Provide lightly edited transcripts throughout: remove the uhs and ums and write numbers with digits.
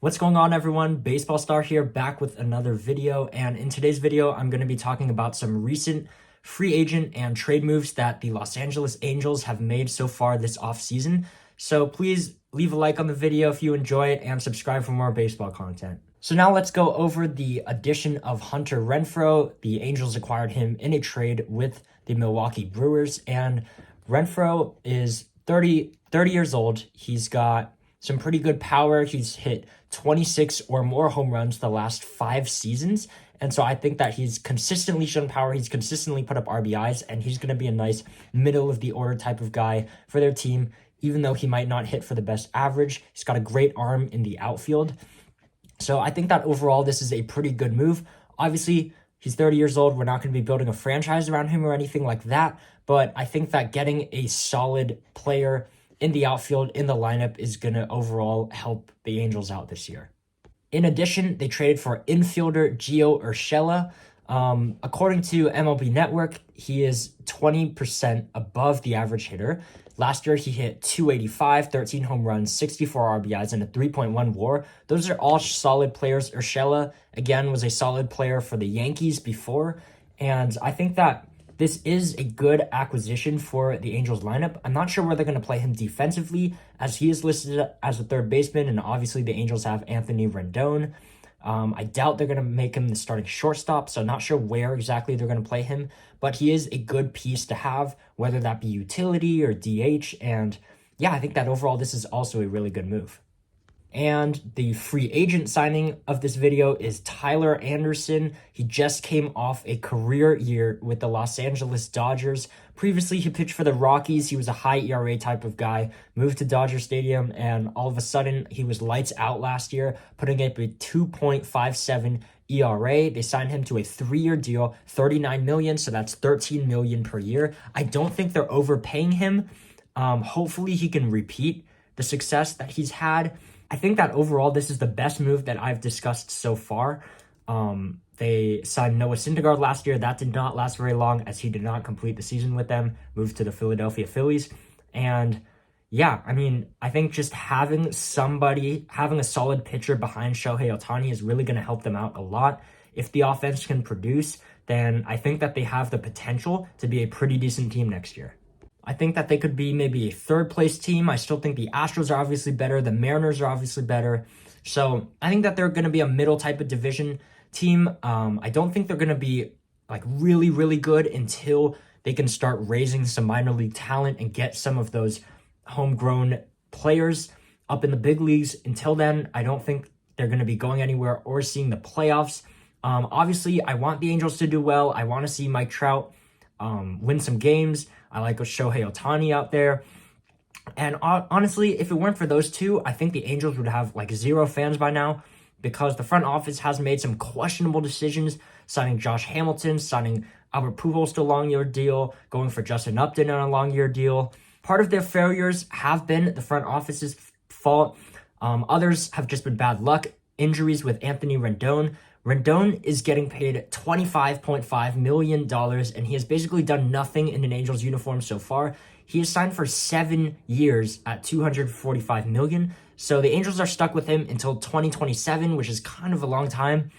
What's going on, everyone? Baseball Star here, back with another video. And in today's video, I'm going to be talking about some recent free agent and trade moves that the Los Angeles Angels have made so far this offseason. So please leave a like on the video if you enjoy it and subscribe for more baseball content. So now let's go over the addition of Hunter Renfroe. The Angels acquired him in a trade with the Milwaukee Brewers, and Renfroe is 30 years old. He's got some pretty good power. He's hit 26 or more home runs the last 5 seasons. And so I think that he's consistently shown power. He's consistently put up RBIs, and he's going to be a nice middle of the order type of guy for their team. Even though he might not hit for the best average, he's got a great arm in the outfield. So I think that overall, this is a pretty good move. Obviously, he's 30 years old. We're not going to be building a franchise around him or anything like that. But I think that getting a solid player in the outfield, in the lineup, is going to overall help the Angels out this year. In addition, they traded for infielder Gio Urshela. According to MLB Network, he is 20% above the average hitter. Last year, he hit 285, 13 home runs, 64 RBIs, and a 3.1 WAR. Those are all solid players. Urshela, again, was a solid player for the Yankees before, and I think that this is a good acquisition for the Angels lineup. I'm not sure where they're going to play him defensively, as he is listed as a third baseman, and obviously the Angels have Anthony Rendon. I doubt they're going to make him the starting shortstop, so not sure where exactly they're going to play him, but he is a good piece to have, whether that be utility or DH, and yeah, I think that overall this is also a really good move. And the free agent signing of this video is Tyler Anderson. He just came off a career year with the Los Angeles Dodgers. Previously, he pitched for the Rockies. He was a high ERA type of guy, moved to Dodger Stadium, and all of a sudden, he was lights out last year, putting up a 2.57 ERA. They signed him to a 3-year deal, $39 million, so that's $13 million per year. I don't think they're overpaying him. Hopefully, he can repeat the success that he's had. I think that overall, this is the best move that I've discussed so far. They signed Noah Syndergaard last year. That did not last very long, as he did not complete the season with them, moved to the Philadelphia Phillies. And yeah, I mean, I think just having a solid pitcher behind Shohei Ohtani is really going to help them out a lot. If the offense can produce, then I think that they have the potential to be a pretty decent team next year. I think that they could be maybe a third-place team. I still think the Astros are obviously better. The Mariners are obviously better. So I think that they're going to be a middle type of division team. I don't think they're going to be like really, really good until they can start raising some minor league talent and get some of those homegrown players up in the big leagues. Until then, I don't think they're going to be going anywhere or seeing the playoffs. Obviously, I want the Angels to do well. I want to see Mike Trout win some games. I like Shohei Ohtani out there. And honestly, if it weren't for those two, I think the Angels would have like 0 fans by now, because the front office has made some questionable decisions, signing Josh Hamilton, signing Albert Pujols to a long-year deal, going for Justin Upton on a long-year deal. Part of their failures have been the front office's fault. Others have just been bad luck. Injuries with Anthony Rendon. Rendon is getting paid $25.5 million, and he has basically done nothing in an Angels uniform so far. He is signed for 7 years at $245 million, so the Angels are stuck with him until 2027, which is kind of a long time.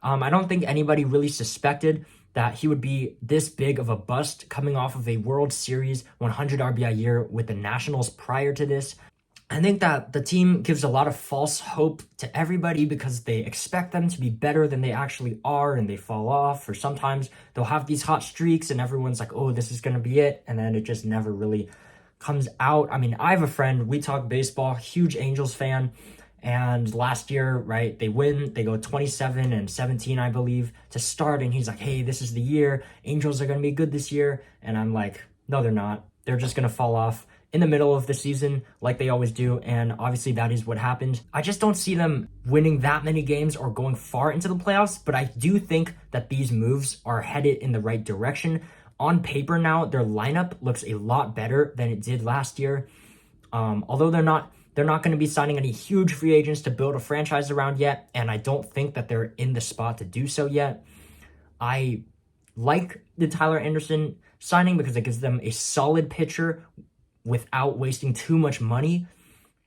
I don't think anybody really suspected that he would be this big of a bust coming off of a World Series 100 RBI year with the Nationals prior to this. I think that the team gives a lot of false hope to everybody because they expect them to be better than they actually are, and they fall off. Or sometimes they'll have these hot streaks and everyone's like, oh, this is going to be it. And then it just never really comes out. I mean, I have a friend, we talk baseball, huge Angels fan. And last year, right, they win. They go 27-17, I believe, to start. And he's like, hey, this is the year. Angels are going to be good this year. And I'm like, no, they're not. They're just going to fall off in the middle of the season like they always do, and obviously that is what happened. I just don't see them winning that many games or going far into the playoffs, but I do think that these moves are headed in the right direction. On paper now, their lineup looks a lot better than it did last year. Although they're not going to be signing any huge free agents to build a franchise around yet, and I don't think that they're in the spot to do so yet. I like the Tyler Anderson signing because it gives them a solid pitcher without wasting too much money.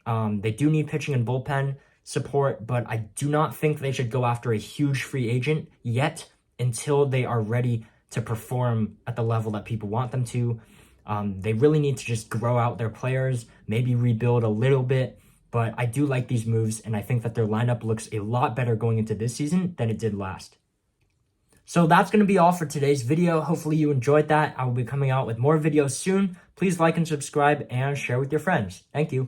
They do need pitching and bullpen. support, but I do not think they should go after a huge free agent yet until they are ready to perform at the level that people want them to. They really need to just grow out their players, maybe rebuild a little bit, but I do like these moves, and I think that their lineup looks a lot better going into this season than it did last. So that's going to be all for today's video. Hopefully you enjoyed that. I will be coming out with more videos soon. Please like and subscribe and share with your friends. Thank you.